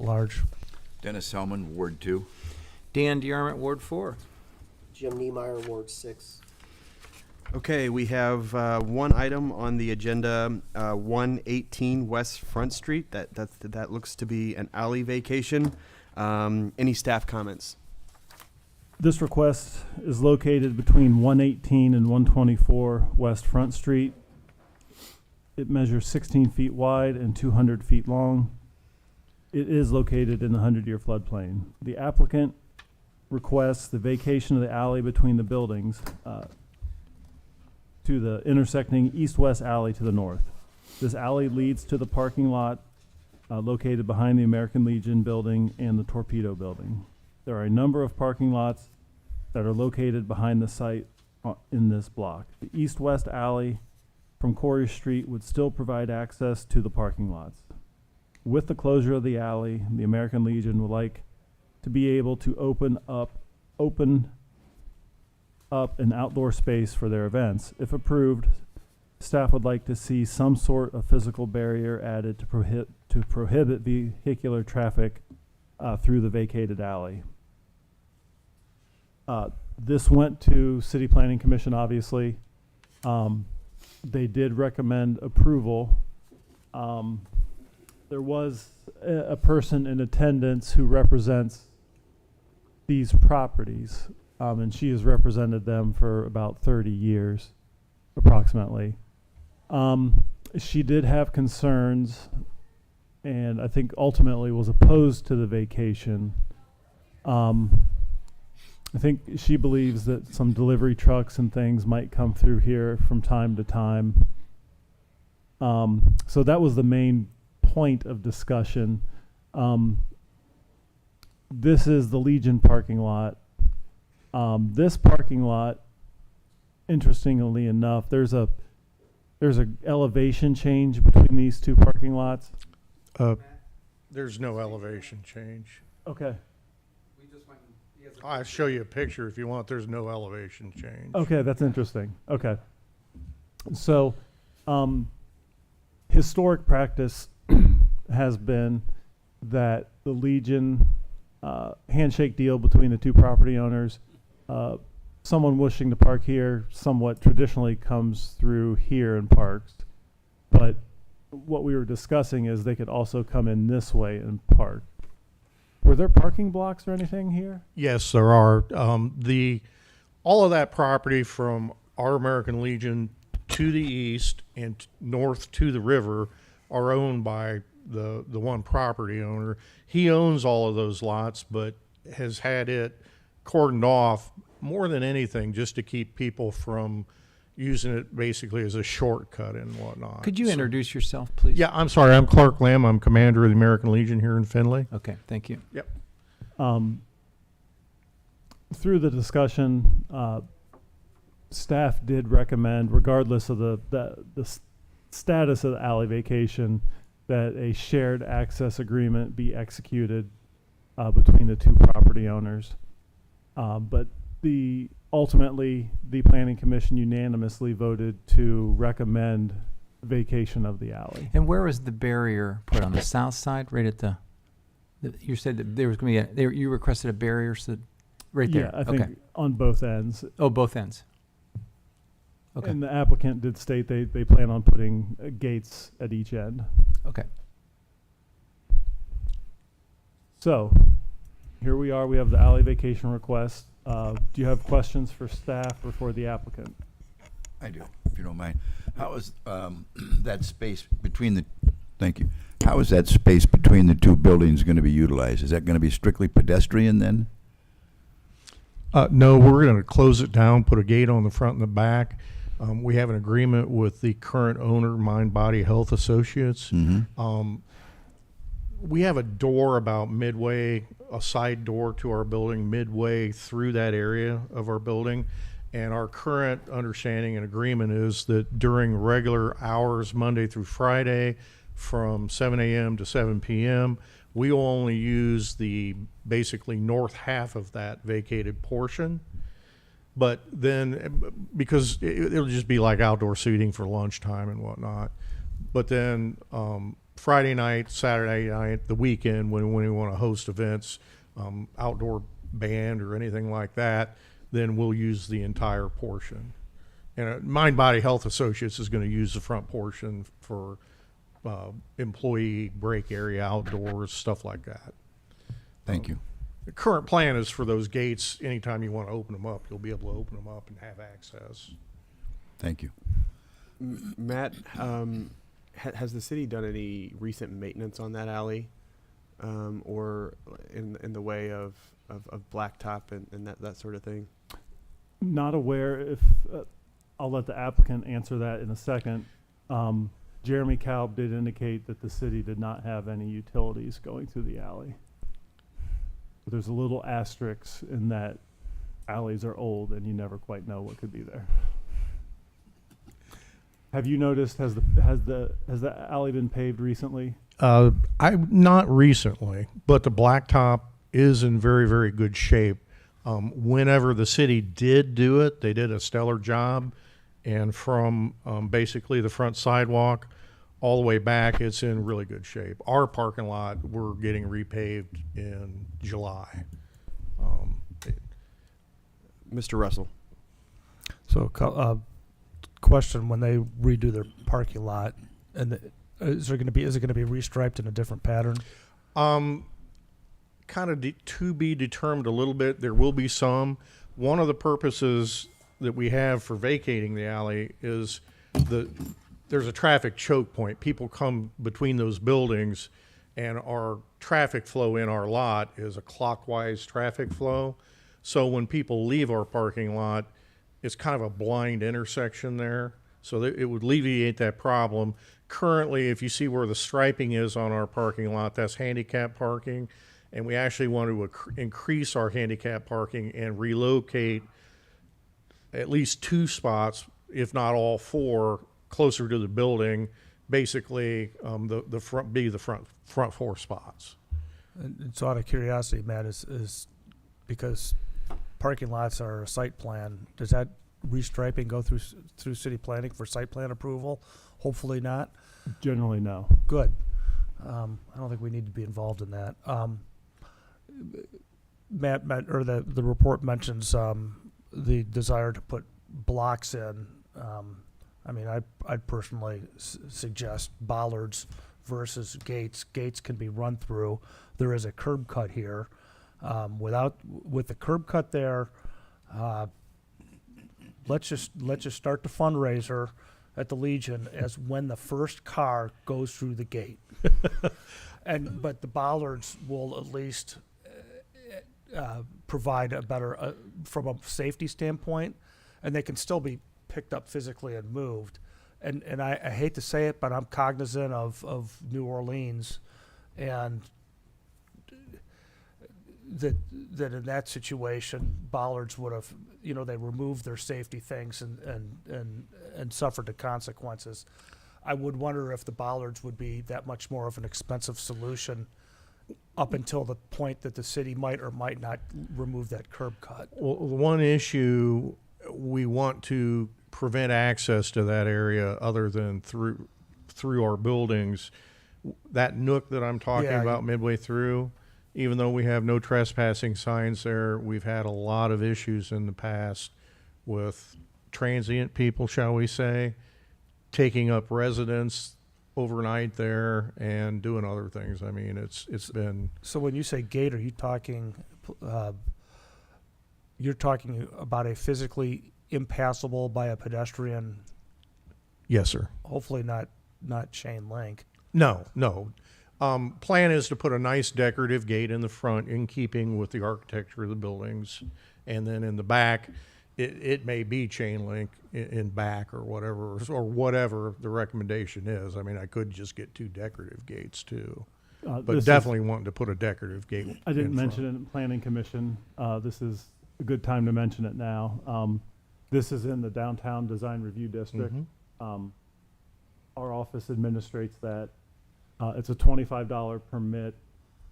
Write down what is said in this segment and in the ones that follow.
large. Dennis Hellman, Ward 2. Dan DeArmond, Ward 4. Jim Niemeyer, Ward 6. Okay, we have one item on the agenda, 118 West Front Street. That looks to be an alley vacation. Any staff comments? This request is located between 118 and 124 West Front Street. It measures 16 feet wide and 200 feet long. It is located in the 100-year floodplain. The applicant requests the vacation of the alley between the buildings to the intersecting east-west alley to the north. This alley leads to the parking lot located behind the American Legion building and the Torpedo building. There are a number of parking lots that are located behind the site in this block. The east-west alley from Corey Street would still provide access to the parking lots. With the closure of the alley, the American Legion would like to be able to open up an outdoor space for their events. If approved, staff would like to see some sort of physical barrier added to prohibit vehicular traffic through the vacated alley. This went to City Planning Commission, obviously. They did recommend approval. There was a person in attendance who represents these properties, and she has represented them for about 30 years, approximately. She did have concerns, and I think ultimately was opposed to the vacation. I think she believes that some delivery trucks and things might come through here from time to time. So that was the main point of discussion. This is the Legion parking lot. This parking lot, interestingly enough, there's a elevation change between these two parking lots. There's no elevation change. Okay. I'll show you a picture if you want. There's no elevation change. Okay, that's interesting. Okay. So, historic practice has been that the Legion handshake deal between the two property owners, someone wishing to park here somewhat traditionally comes through here and parks. But what we were discussing is they could also come in this way and park. Were there parking blocks or anything here? Yes, there are. All of that property from our American Legion to the east and north to the river are owned by the one property owner. He owns all of those lots, but has had it cordoned off more than anything just to keep people from using it basically as a shortcut and whatnot. Could you So- introduce yourself, please? Yeah, I'm sorry. I'm Clark Lamb. I'm commander of the American Legion here in Findlay. Okay, thank you. Yep. Through the discussion, staff did recommend, regardless of the status of the alley vacation, that a shared access agreement be executed between the two property owners. But ultimately, the Planning Commission unanimously voted to recommend vacation of the alley. And where was the barrier put on the south side, right at you said that there was going to be you requested a barrier, so right there. Yeah, I think Okay. on both ends. Oh, both ends. Okay. And the applicant did state they plan on putting gates at each end. Okay. So, here we are. We have the alley vacation request. Do you have questions for staff or for the applicant? I do, if you don't mind. How is that space between the, thank you. How is that space between the two buildings going to be utilized? Is that going to be strictly pedestrian then? No, we're going to close it down, put a gate on the front and the back. We have an agreement with the current owner, Mind Body Health Associates. Mm-hmm. We have a door about midway, a side door to our building, midway through that area of our building. And our current understanding and agreement is that during regular hours, Monday through Friday, from 7 a.m. to 7 p.m., we will only use the basically north half of that vacated portion. But then, because it'll just be like outdoor seating for lunchtime and whatnot. But then Friday night, Saturday night, the weekend, when we want to host events, outdoor band or anything like that, then we'll use the entire portion. And Mind Body Health Associates is going to use the front portion for employee break area, outdoors, stuff like that. Thank you. The current plan is for those gates, anytime you want to open them up, you'll be able to open them up and have access. Thank you. Matt, has the city done any recent maintenance on that alley, or in the way of blacktop and that sort of thing? Not aware if, I'll let the applicant answer that in a second. Jeremy Kalb did indicate that the city did not have any utilities going through the alley. But there's a little asterisk in that alleys are old and you never quite know what could be there. Have you noticed, has the alley been paved recently? Not recently, but the blacktop is in very, very good shape. Whenever the city did do it, they did a stellar job. And from basically the front sidewalk all the way back, it's in really good shape. Our parking lot, we're getting repaved in July. Mr. Russell. So, question: when they redo their parking lot, and is it going to be restriped in a different pattern? Kind of to be determined a little bit. There will be some. One of the purposes that we have for vacating the alley is there's a traffic choke point. People come between those buildings, and our traffic flow in our lot is a clockwise traffic flow. So when people leave our parking lot, it's kind of a blind intersection there. So that it would alleviate that problem. Currently, if you see where the striping is on our parking lot, that's handicap parking. And we actually want to increase our handicap parking and relocate at least 2 spots, if not all 4, closer to the building. Basically, the front 4 spots. And so, out of curiosity, Matt, is because parking lots are a site plan, does that restriping go through city planning for site plan approval? Hopefully not. Generally, no. Good. I don't think we need to be involved in that. Matt, or the report mentions the desire to put blocks in. I mean, I'd personally suggest bollards versus gates. Gates can be run through. There is a curb cut here. With the curb cut there, let's just start the fundraiser at the Legion as when the first car goes through the gate. But the bollards will at least provide a better, from a safety standpoint, and they can still be picked up physically and moved. And I hate to say it, but I'm cognizant of New Orleans, and that in that situation, bollards would have, they removed their safety things and suffered the consequences. I would wonder if the bollards would be that much more of an expensive solution up until the point that the city might or might not remove that curb cut. Well, the one issue, we want to prevent access to that area other than through our buildings. That nook that I'm talking Yeah, about midway through, even though we have no trespassing signs there, we've had a lot of issues in the past with transient people, shall we say, taking up residence overnight there and doing other things. I mean, it's been. So when you say gate, are you talking? You're talking about a physically impassable by a pedestrian. Yes, sir. Hopefully not chain link. No. Plan is to put a nice decorative gate in the front in keeping with the architecture of the buildings. And then in the back, it may be chain link in back or whatever the recommendation is. I mean, I could just get 2 decorative gates too. But definitely wanting to put a decorative gate. I didn't in mention front. it in Planning Commission. This is a good time to mention it now. This is in the Downtown Design Review District. Mhm. Our office administrates that. It's a $25 permit,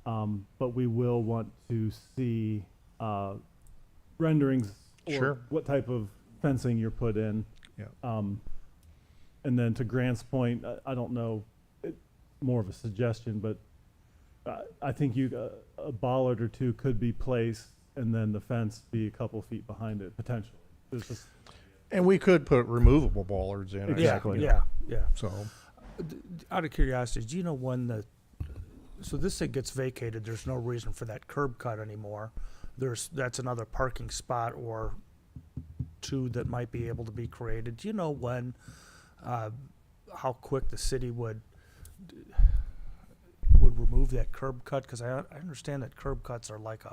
but we will want to see renderings or Sure. what type of fencing you're put in. Yeah. And then to Grant's point, I don't know, more of a suggestion, but I think a bollard or two could be placed and then the fence be a couple feet behind it, potentially. It's just, And we could put removable bollards in. I think, Exactly. Yeah, yeah. So, Out of curiosity, do you know when so this thing gets vacated, there's no reason for that curb cut anymore. That's another parking spot or two that might be able to be created. Do you know when, how quick the city would remove that curb cut? Because I understand that curb cuts are like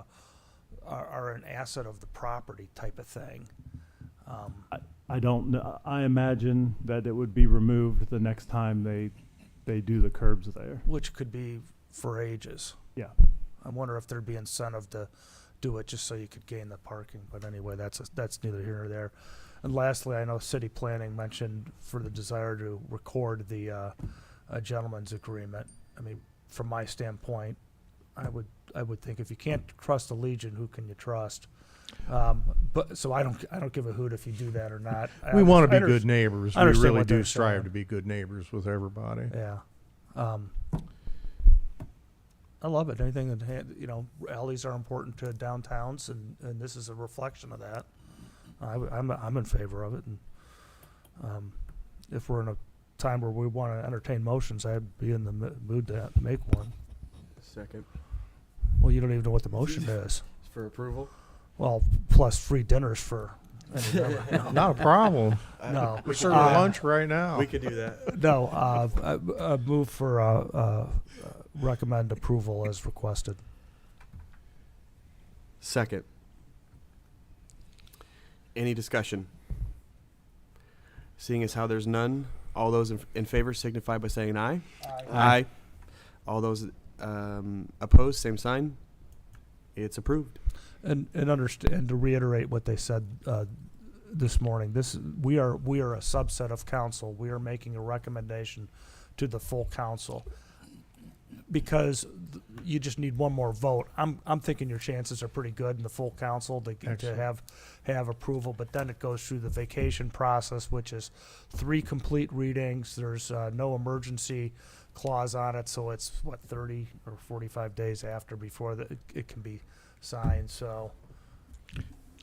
are an asset of the property type of thing. I don't know. I imagine that it would be removed the next time they do the curbs there. Which could be for ages. Yeah. I wonder if there'd be incentive to do it just so you could gain the parking. But anyway, that's neither here nor there. And lastly, I know city planning mentioned for the desire to record the gentleman's agreement. I mean, from my standpoint, I would think if you can't trust the Legion, who can you trust? But so I don't give a hoot if you do that or not. we want to I be good neighbors. I We understand really what do they're strive saying. to be good neighbors with everybody. Yeah. I love it. Anything that, alleys are important to downtowns, and this is a reflection of that. I'm in favor of it. And if we're in a time where we want to entertain motions, I'd be in the mood to make one. Second. Well, you don't even know what the motion is. For approval? Well, plus free dinners for any number. Not a problem. No. We're serving lunch right now. We could do that. No, I move for recommend approval as requested. Second. Any discussion? Seeing as how there's none, all those in favor signify by saying aye. Aye. All those opposed, same sign. It's approved. And understand, to reiterate what they said this morning, we are a subset of council. We are making a recommendation to the full council because you just need one more vote. I'm thinking your chances are pretty good in the full council to Excellent. have approval, but then it goes through the vacation process, which is 3 complete readings. There's no emergency clause on it, so it's 30 or 45 days after before it can be signed. So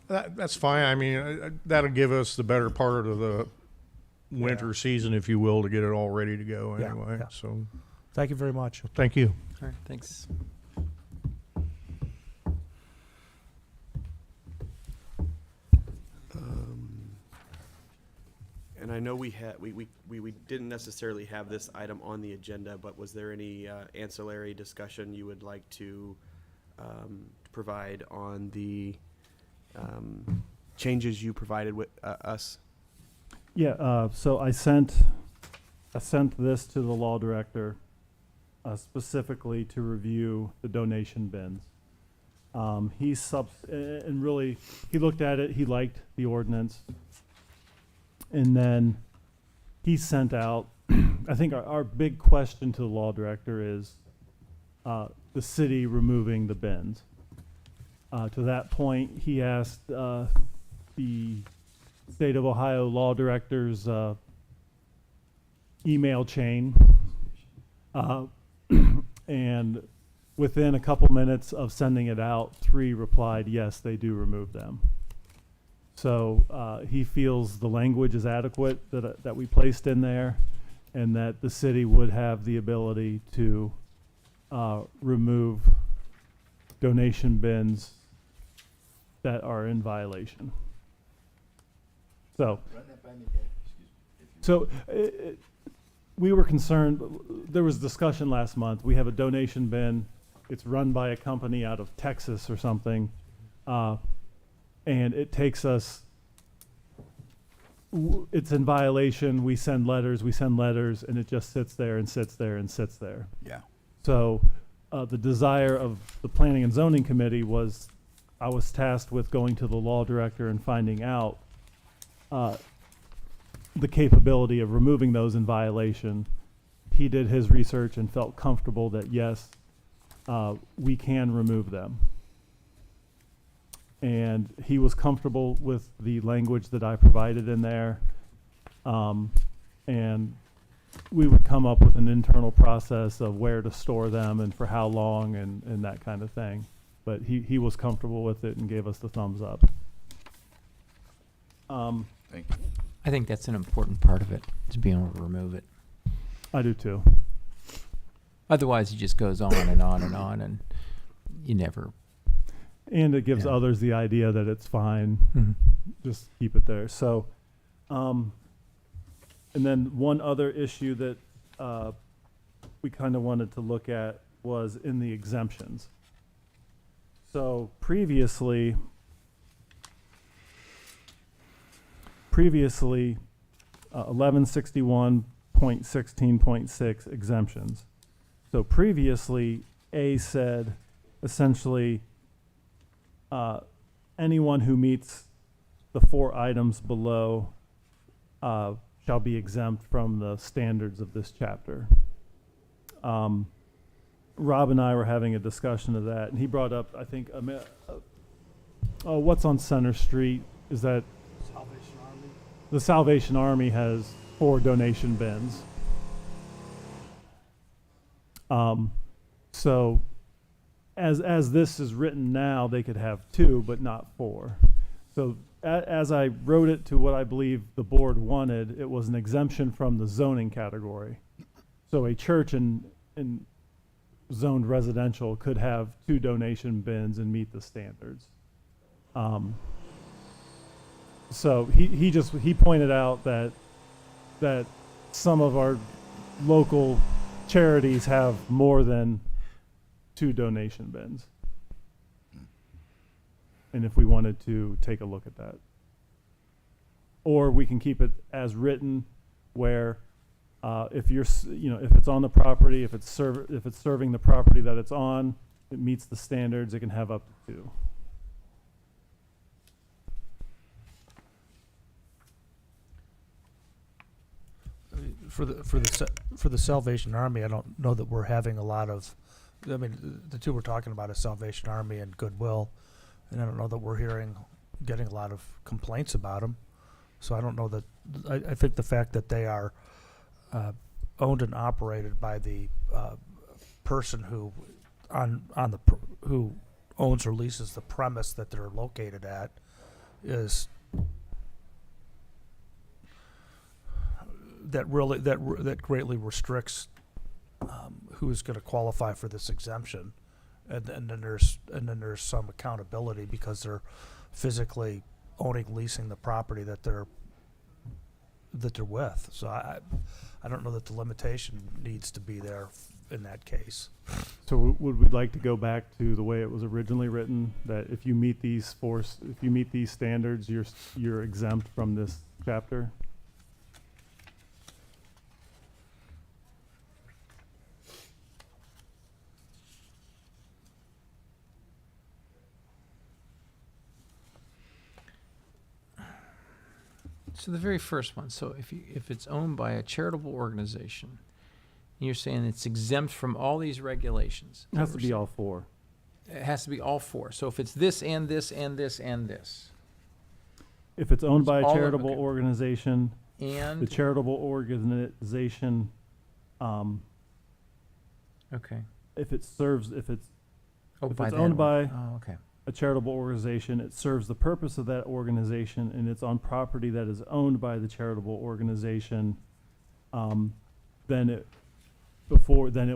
That's fine. I mean, that'll give us the better part of the winter season, if you will, to get it all ready to go Yeah, anyway. yeah. So, thank you very much. thank you. All right, thanks. And I know we didn't necessarily have this item on the agenda, but was there any ancillary discussion you would like to provide on the changes you provided with us? Yeah, so I sent this to the law director specifically to review the donation bins. And really, he looked at it, he liked the ordinance. And then he sent out, I think our big question to the law director is the city removing the bins. To that point, he asked the State of Ohio law director's email chain. And within a couple minutes of sending it out, 3 replied, yes, they do remove them. So he feels the language is adequate that we placed in there, and that the city would have the ability to remove donation bins that are in violation. So, we were concerned, there was discussion last month, we have a donation bin, it's run by a company out of Texas or something, and it takes us, it's in violation, we send letters, and it just sits there and sits there and sits there. Yeah. So the desire of the Planning and Zoning Committee was, I was tasked with going to the law director and finding out the capability of removing those in violation. He did his research and felt comfortable that yes, we can remove them. And he was comfortable with the language that I provided in there. And we would come up with an internal process of where to store them and for how long and that kind of thing. But he was comfortable with it and gave us the thumbs up. Thank you. I think that's an important part of it, is being able to remove it. I do too. Otherwise, it just goes on and on and on, and you never. And it gives Yeah. others the idea that it's fine. Mhm. Just keep it there. So, and then one other issue that we kind of wanted to look at was in the exemptions. So previously, 1161.16.6 exemptions. So previously, A said essentially anyone who meets the 4 items below shall be exempt from the standards of this chapter. Rob and I were having a discussion of that, and he brought up, I think, what's on Center Street? Is that Salvation Army. the Salvation Army has 4 donation bins. So as this is written now, they could have 2, but not 4. So as I wrote it to what I believe the board wanted, it was an exemption from the zoning category. So a church in zoned residential could have 2 donation bins and meet the standards. So he pointed out that some of our local charities have more than 2 donation bins. And if we wanted to take a look at that. Or we can keep it as written where if you're, if it's on the property, if it's serving the property that it's on, it meets the standards, it can have up to 2. For the Salvation Army, I don't know that we're having a lot of. I mean, the 2 we're talking about is Salvation Army and Goodwill, and I don't know that we're getting a lot of complaints about them. So I don't know that. I think the fact that they are owned and operated by the person who who owns or leases the premise that they're located at is. That greatly restricts who is going to qualify for this exemption, and then there's some accountability because they're physically leasing the property that they're with. So I don't know that the limitation needs to be there in that case. So would we like to go back to the way it was originally written, that if you meet these standards, you're exempt from this chapter? So the very first one. So if it's owned by a charitable organization, you're saying it's exempt from all these regulations. It has to be all 4. It has to be all 4. So if it's this and this and this and this, If it's owned by a all of- charitable okay. organization, the and charitable organization, okay. if it's owned that by- one. Oh, okay. a charitable organization, it serves the purpose of that organization, and it's on property that is owned by the charitable organization, then it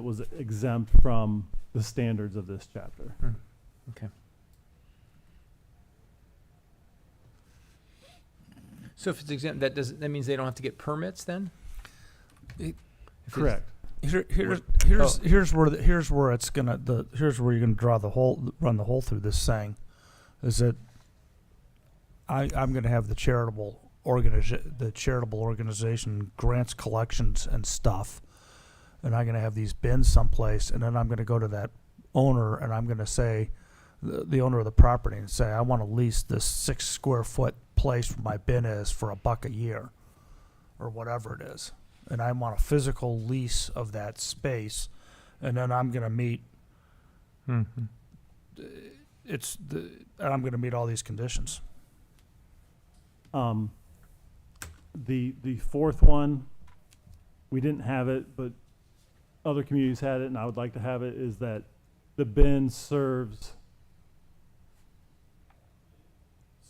was exempt from the standards of this chapter. Okay. So if it's exempt, that means they don't have to get permits then? If it's- Correct. Here's where it's gonna here's where you're gonna run the hole through this thing, is that I'm gonna have the charitable organization grants collections and stuff, and I'm gonna have these bins someplace, and then I'm gonna go to that owner and I'm gonna say the owner of the property and say I want to lease this 6 square foot place where my bin is for $1 a year, or whatever it is. And I want a physical lease of that space, and then I'm going to meet. Mhm. And I'm going to meet all these conditions. The 4th one, we didn't have it, but other communities had it, and I would like to have it, is that the bin serves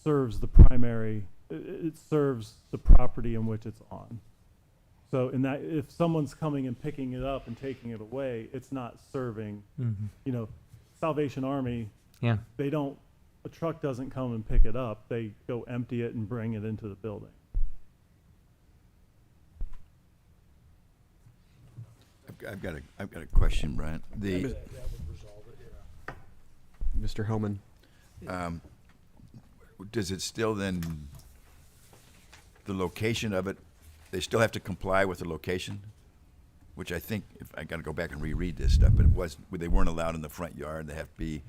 the primary, it serves the property in which it's on. So in that, if someone's coming and picking it up and taking it away, it's not serving, you know, Salvation Army, Yeah. they don't, a truck doesn't come and pick it up, they go empty it and bring it into the building. I've got a question, Brian. The, Mr. Hellman. does it still then, the location of it, they still have to comply with the location? Which I think, if I gotta go back and reread this stuff, but they weren't allowed in the front yard, they have to be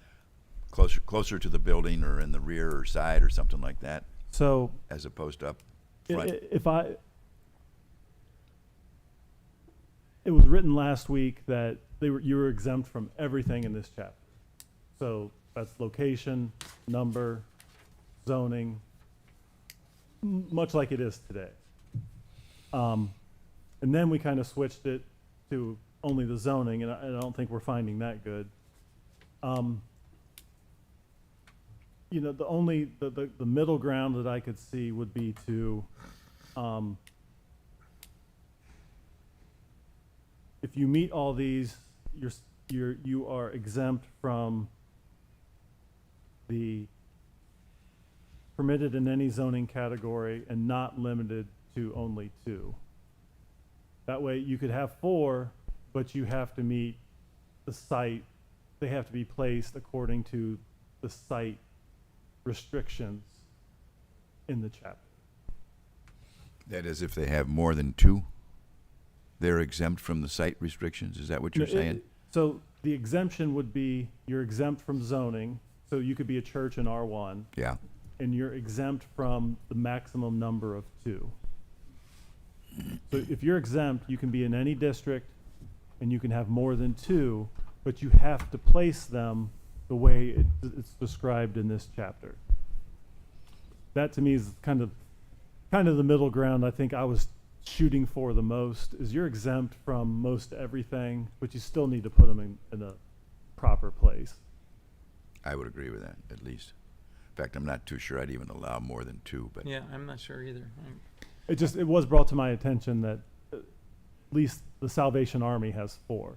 closer to the building or in the rear or side or something like that, So as opposed to up I- front. it was written last week that you were exempt from everything in this chapter. So that's location, number, zoning, much like it is today. And then we kind of switched it to only the zoning, and I don't think we're finding that good. You know, the middle ground that I could see would be to, if you meet all these, you are exempt from the permitted in any zoning category and not limited to only 2. That way you could have 4, but you have to meet the site, they have to be placed according to the site restrictions in the chapter. That is, if they have more than 2, they're exempt from the site restrictions, is that what you're No, saying? So the exemption would be, you're exempt from zoning, so you could be a church in R1, Yeah, and you're exempt from the maximum number of 2. So if you're exempt, you can be in any district, and you can have more than 2, but you have to place them the way it's described in this chapter. That to me is kind of the middle ground I think I was shooting for the most, is you're exempt from most everything, but you still need to put them in a proper place. I would agree with that, at least. In fact, I'm not too sure I'd even allow more than 2, but Yeah, I'm not sure either. It was brought to my attention that at least the Salvation Army has 4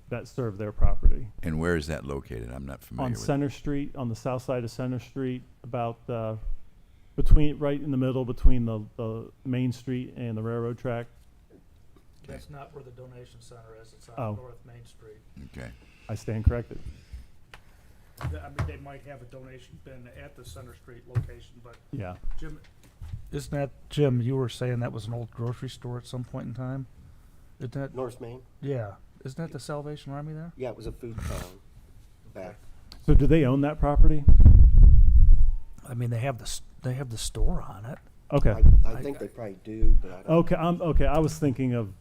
that serve their property. and where is that located? I'm not familiar On with it. Center Street, on the south side of Center Street, about, right in the middle between the Main Street and the railroad track. That's not where the donation center is, it's Oh. on North Main Street. Okay. I stand corrected. I mean, they might have a donation bin at the Center Street location, but Yeah. Jim, isn't that, Jim, you were saying that was an old grocery store at some point in time? Isn't that, North Main? yeah, isn't that the Salvation Army there? Yeah, it was a food town back. So do they own that property? I mean, they have the store on it. Okay. I think they probably do, but I don't. Okay, I was thinking of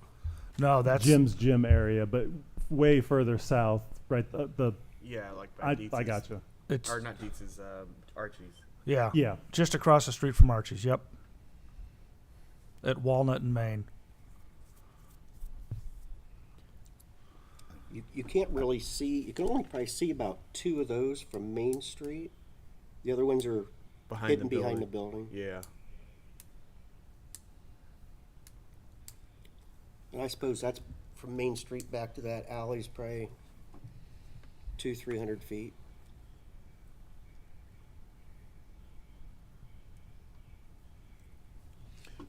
No, that's. Jim's gym area, but way further south, right, Yeah, like I gotcha. It's, Or not Dietz's, Archie's. yeah, Yeah. just across the street from Archie's, yep. At Walnut and Main. You can't really see, you can only probably see about 2 of those from Main Street. The other ones are Behind hidden the behind the building. building. Yeah. And I suppose that's from Main Street back to that alley's probably 200-300 feet.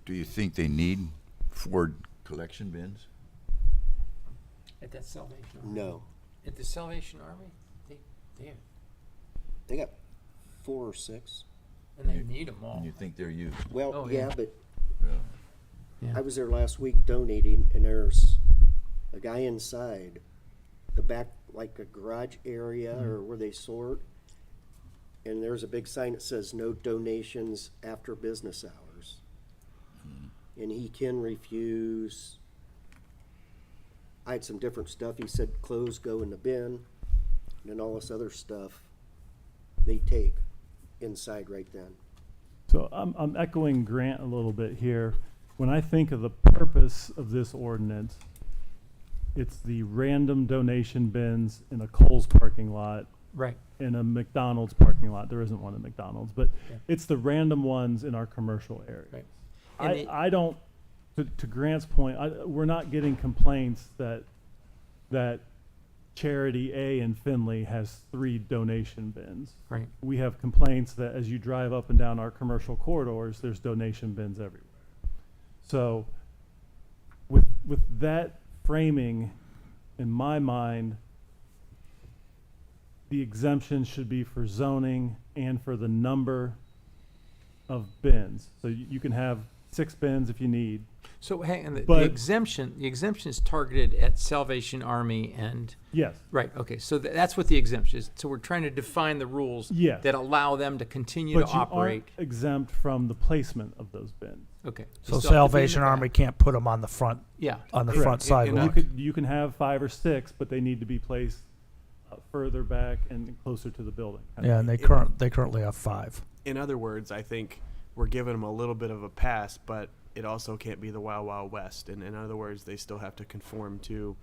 Do you think they need 4 collection bins? At that Salvation Army? No, At the Salvation Army? They they got 4 or 6. and they need them all. And you think they're used? Well, Oh, yeah, yeah. but Yeah. I was there last week donating, and there's a guy inside the back, like a garage area or where they sort. And there's a big sign that says no donations after business hours. And he can refuse. I had some different stuff. He said clothes go in the bin, and then all this other stuff they take inside right then. So I'm echoing Grant a little bit here. when I think of the purpose of this ordinance, it's the random donation bins in a Kohl's parking lot, Right. in a McDonald's parking lot. There isn't one at McDonald's, but Yeah. it's the random ones in our commercial areas. Right. And I don't, to Grant's point, we're not getting complaints that Charity A in Findlay has 3 donation bins. Right. We have complaints that as you drive up and down our commercial corridors, there's donation bins everywhere. So with that framing, in my mind, the exemption should be for zoning and for the number of bins. So you can have 6 bins if you need. So hang on, the But- exemption is targeted at Salvation Army and, Yes, right, okay, so that's what the exemption is. So we're trying to define the rules yes. that allow them to continue to But you operate. aren't exempt from the placement of those bins. Okay. So You still have to be in Salvation the back. Army can't put them on the front, Yeah. on the Correct. front And sidewalk. You can have 5 or 6, but they need to be placed further back and closer to the building. Yeah, and they currently have 5. In other words, I think we're giving them a little bit of a pass, but it also can't be the Wild Wild West. And in other words, they still have to conform to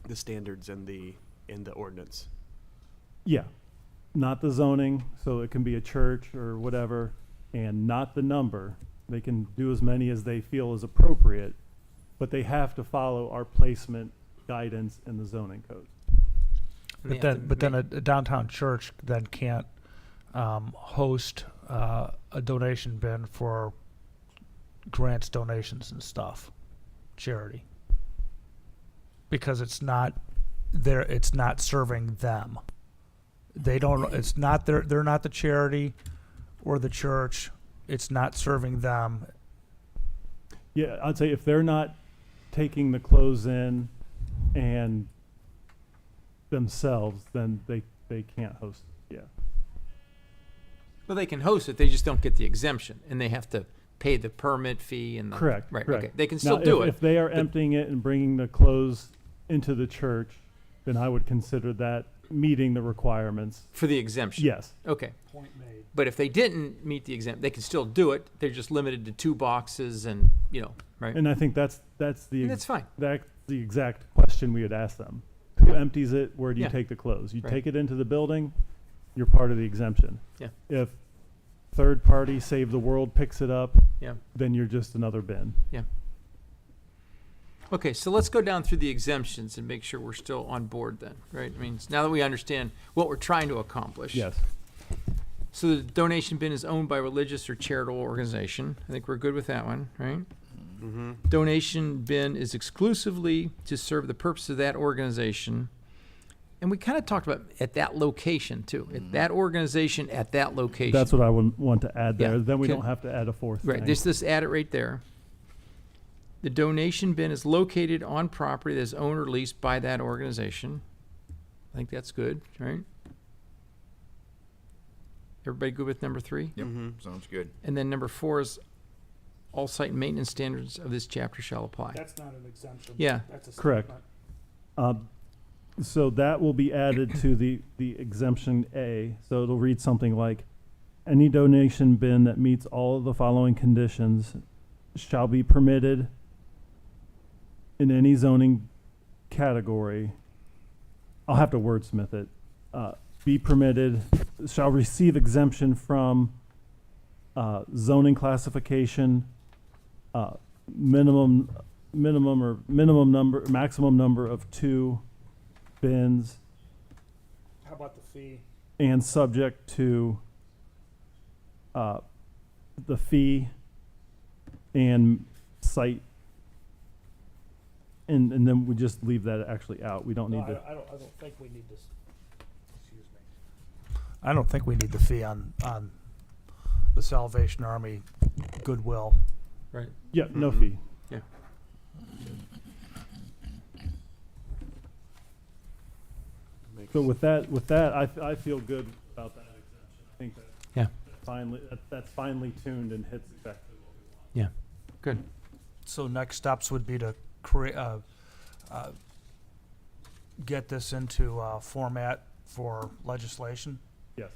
the standards in the ordinance. Yeah, not the zoning, so it can be a church or whatever, and not the number. They can do as many as they feel is appropriate, but they have to follow our placement guidance in the zoning code. And they But have then, to but then make- a downtown church then can't host a donation bin for grants, donations, and stuff, charity, because it's not serving them. They don't. It's not their. They're not the charity or the church. It's not serving them. Yeah, I'd say if they're not taking the clothes in and themselves, then they can't host it. Yeah. Well, they can host it, they just don't get the exemption, and they have to pay the permit fee and the. Correct. Right, correct. okay, they can Now, still do if, it. If they are emptying it and bringing the clothes into the church, then I would consider that meeting the requirements. For the exemption? Yes. Okay, Point made. but if they didn't meet the exempt, they can still do it, they're just limited to 2 boxes and, right? And I think that's the And that's fine, that's the exact question we would ask them. Who empties it? Where do you Yeah. take the clothes? You Right. take it into the building, you're part of the exemption. Yeah. If third party Save the World picks it up, yeah. then you're just another bin. Okay, so let's go down through the exemptions and make sure we're still on board then, right? I mean, now that we understand what we're trying to accomplish. Yes. So the donation bin is owned by a religious or charitable organization. I think we're good with that one, right? Mm-hmm. Donation bin is exclusively to serve the purpose of that organization. And we kind of talked about at that location too, at that organization at that location. That's what I would want to add there. Yeah. Then we Okay. don't have to add a fourth Right, thing. just add it right there. The donation bin is located on property that is owned or leased by that organization. I think that's good, right? Everybody good with number 3? Yep, Mm-hmm. sounds good. And then number 4 is all site maintenance standards of this chapter shall apply. That's not an exemption. Yeah. That's a Correct. So that will be added to the exemption A. So it'll read something like, any donation bin that meets all of the following conditions shall be permitted in any zoning category. I'll have to wordsmith it. Be permitted, shall receive exemption from zoning classification, maximum number of 2 bins, How about the fee? and subject to the fee and site, and then we just leave that actually out. We don't need to. I don't think we need this. Excuse me. I don't think we need the fee on the Salvation Army Goodwill. Right. Yeah, no Mhm. fee. Yeah. So with that, I feel good about that exemption. I think that Yeah. that's finely tuned and hits exactly what we want. Good. So next steps would be to get this into format for legislation. Yes.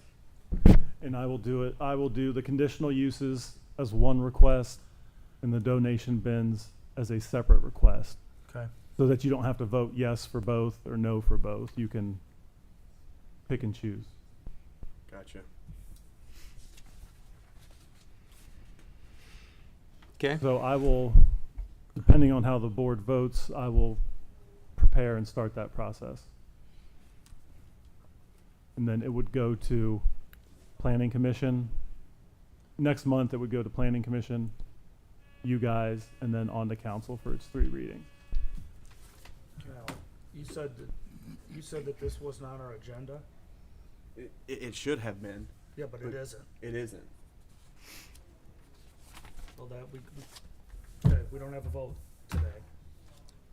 And I will do it. I will do the conditional uses as one request, and the donation bins as a separate request, Okay. so that you don't have to vote yes for both or no for both. You can pick and choose. Gotcha. Okay. So I will, depending on how the board votes, I will prepare and start that process. And then it would go to Planning Commission. Next month, it would go to Planning Commission, you guys, and then on to council for its 3 readings. Now, you said that this wasn't on our agenda? It should have been. Yeah, but it isn't. It isn't. Well, that, okay, we don't have a vote today.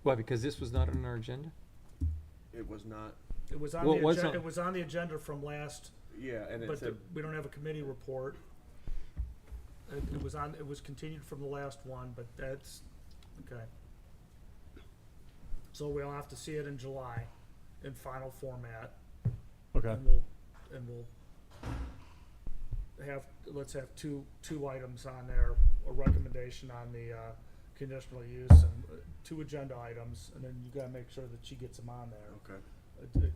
Why? Because this was not on our agenda? It was not. It was on Well, the it was agenda, on- it was on the agenda from last, Yeah, and but we don't have a committee report. It was continued from the last one, but that's, okay. So we'll have to see it in July in final format. Okay. And we'll have, let's have two items on there, a recommendation on the, conditional use and 2 agenda items, and then you gotta make sure that she gets them on there. Okay.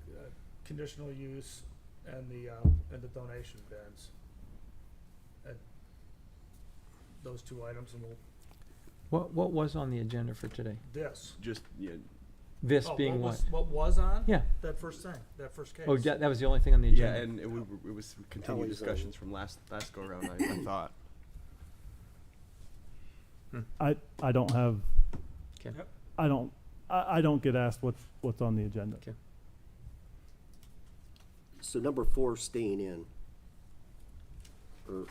Conditional use and the donation bins. Those 2 items, and What was on the agenda for today? this. Just yeah. This Oh, being what? What was on? Yeah. That first thing, that first case. Oh, that was the only thing on the Yeah, agenda? and it was continued Always, discussions from last go around. I thought. I don't have, Okay. Yep. I don't get asked what's on the agenda. Okay. So number 4 staying in. Or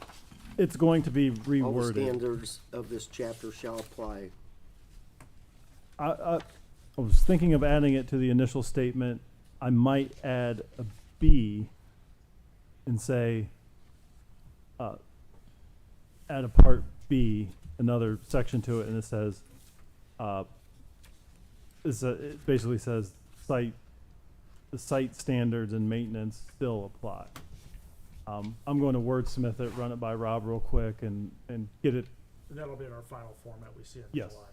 It's going to be all the reworded. standards of this chapter shall apply. I was thinking of adding it to the initial statement. I might add a B and say, add a part B, another section to it, and it says, it basically says the site standards and maintenance still apply. I'm going to wordsmith it, run it by Rob real quick, and get it. And that'll be in our final format we see in Yes. July.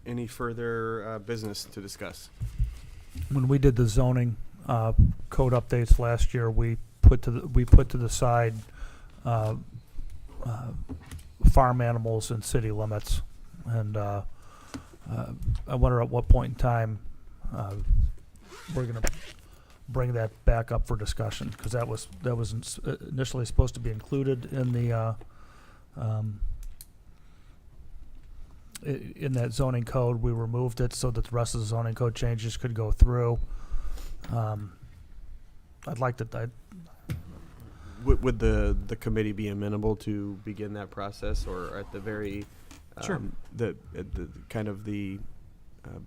Any further business to discuss? When we did the zoning code updates last year, we put to the side farm animals in city limits, and I wonder at what point in time we're going to bring that back up for discussion, because that was initially supposed to be included in the in that zoning code. We removed it so that the rest of the zoning code changes could go through. I'd like to, Would the committee be amenable to begin that process, or at the very Sure. the kind of the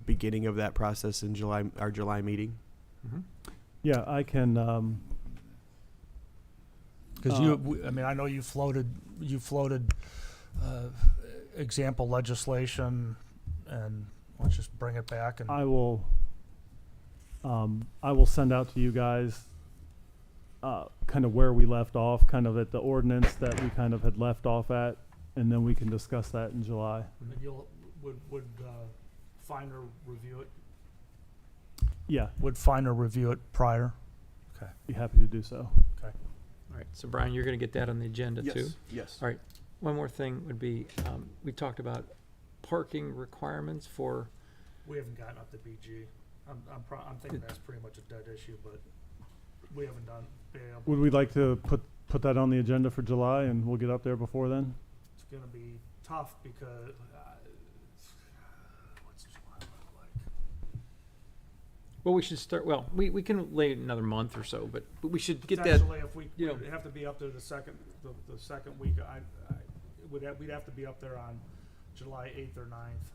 beginning of that process in July, our July meeting? Mm-hmm. Yeah, I can. because I mean, I know you floated example legislation, and let's just bring it back and. I will send out to you guys kind of where we left off, kind of at the ordinance that we kind of had left off at, and then we can discuss that in July. And would Finer review it? Yeah, Would Finer review it prior? Okay. be happy to do so. All right, so Brian, you're gonna get that on the agenda too? Yes. All right, one more thing would be, we talked about parking requirements for, We haven't gotten up to BG. I'm thinking that's pretty much a dead issue, but we haven't been able. Would we like to put that on the agenda for July, and we'll get up there before then? It's gonna be tough because, what's July look like? well, we should start, well, we can lay another month or so, but we should get that, Potentially, if we, you know- we'd have to be up there the second week, we'd have to be up there on July 8th or 9th.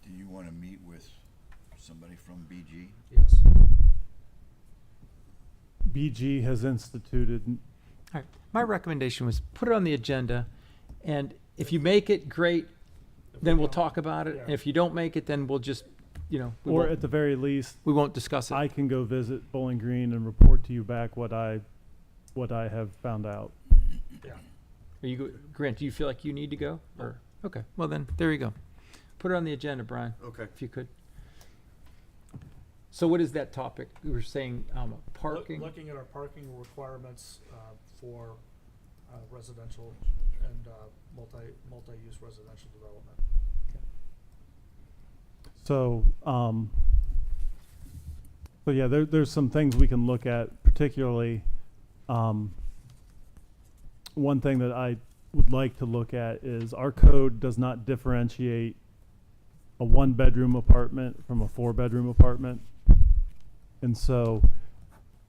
Do you want to meet with somebody from BG? Yes. BG has instituted, all right, my recommendation was put it on the agenda, and if you make it, great, then we'll talk about it, and if you don't make it, then we'll just you know, Or at the very least, we won't discuss it. I can go visit Bowling Green and report to you back what I have found out. Are you, Grant, do you feel like you need to go? Or, okay, well then, there you go. Put it on the agenda, Brian, Okay. if you could. So what is that topic? We were saying, parking? Looking at our parking requirements for residential and multi-use residential development. So, so yeah, there's some things we can look at, particularly, one thing that I would like to look at is our code does not differentiate a 1-bedroom apartment from a 4-bedroom apartment. And so,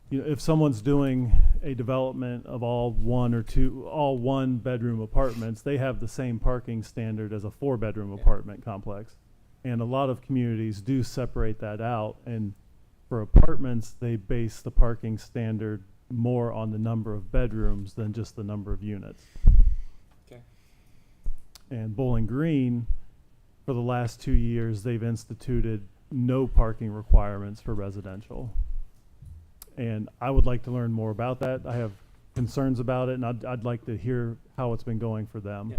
you know, if someone's doing a development of all 1-bedroom apartments, they have the same parking standard as a 4-bedroom apartment complex. And a lot of communities do separate that out. And for apartments, they base the parking standard more on the number of bedrooms than just the number of units. Okay. And Bowling Green, for the last 2 years, they've instituted no parking requirements for residential. And I would like to learn more about that. I have concerns about it, and I'd like to hear how it's been going for them. Yeah.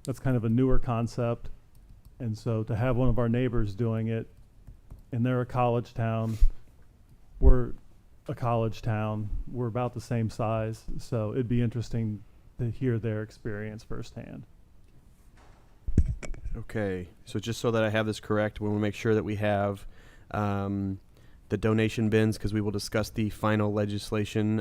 That's kind of a newer concept. And so to have one of our neighbors doing it, and they're a college town, we're a college town, we're about the same size, so it'd be interesting to hear their experience firsthand. Okay, so just so that I have this correct, we want to make sure that we have the donation bins, because we will discuss the final legislation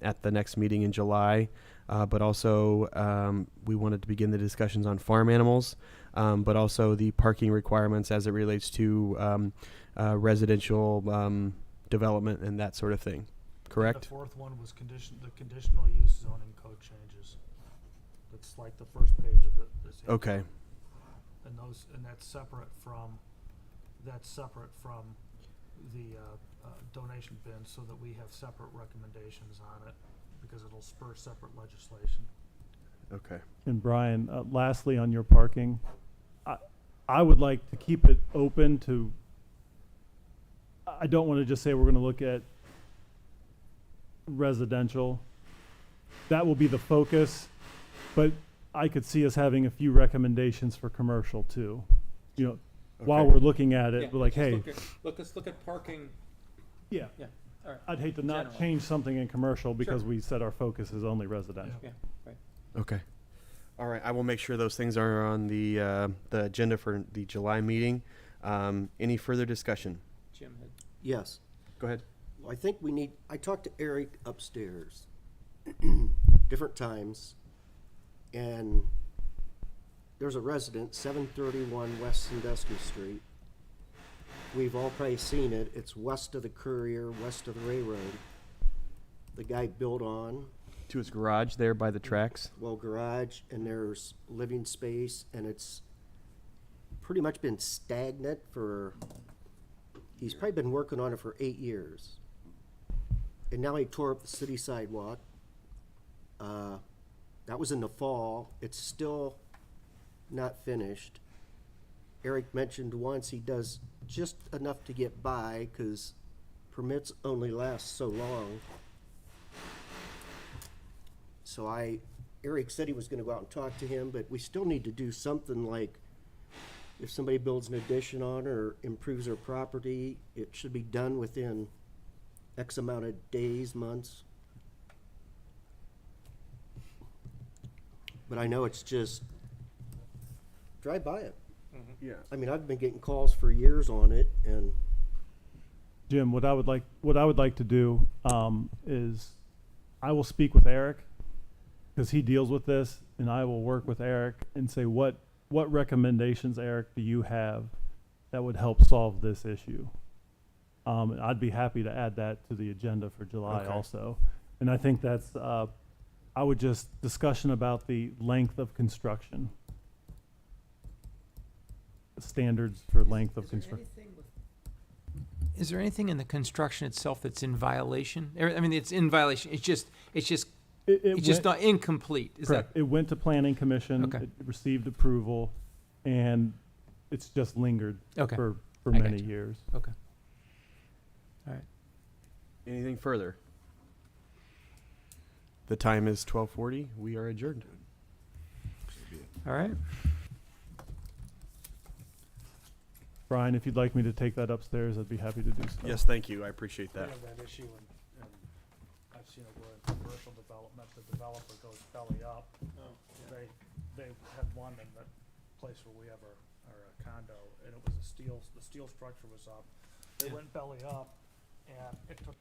at the next meeting in July. But also, we wanted to begin the discussions on farm animals, but also the parking requirements as it relates to residential development and that sort of thing. Correct? The fourth one was the conditional use zoning code changes. That's like the first page of this. Okay. And that's separate from the donation bin, so that we have separate recommendations on it, because it'll spur separate legislation. Okay. And Brian, lastly on your parking, I would like to keep it open to, I don't want to just say we're going to look at residential. That will be the focus, but I could see us having a few recommendations for commercial too. You know, while we're looking at it, we're like, hey, Let's look at parking. yeah, Yeah, all right. I'd hate to not General. change something in commercial because Sure. we said our focus is only residential. Yeah, right. Okay. All right. I will make sure those things are on the agenda for the July meeting. Any further discussion? Jim had. Yes. Go ahead. Well, I think I talked to Eric upstairs different times, and there's a resident, 731 West Sandusky Street. We've all probably seen it. It's west of the Courier, west of the railroad. The guy built on, To his garage there by the tracks. well, garage, and there's living space, and it's pretty much been stagnant he's probably been working on it for 8 years. And now he tore up the city sidewalk. That was in the fall. It's still not finished. Eric mentioned once he does just enough to get by, because permits only last so long. So Eric said he was gonna go out and talk to him, but we still need to do something like, if somebody builds an addition on or improves their property, it should be done within X amount of days, months. But I know it's just, drive by it. Yeah. I mean, I've been getting calls for years on it, and Jim, what I would like to do is I will speak with Eric because he deals with this, and I will work with Eric and say what recommendations, Eric, do you have that would help solve this issue? And I'd be happy to add that to the agenda for July Okay. also. And I think that's I would just discussion about the length of construction. Standards for length of construction. Is there anything in the construction itself that's in violation? I mean, it's in violation. It's just it's just not incomplete. Is Correct. It went to planning commission. Okay. It received approval, and it's just lingered that okay? for for I many gotcha. years. Okay. All right. Anything further? The time is 12:40. We are adjourned. All right. Brian, if you'd like me to take that upstairs, I'd be happy to do so. Yes, thank you. I appreciate We that. have that issue, and I've seen it where in commercial development, the developer goes belly up. They had one in the place where we have our condo, and it was the steel structure was up. They went belly up, and it took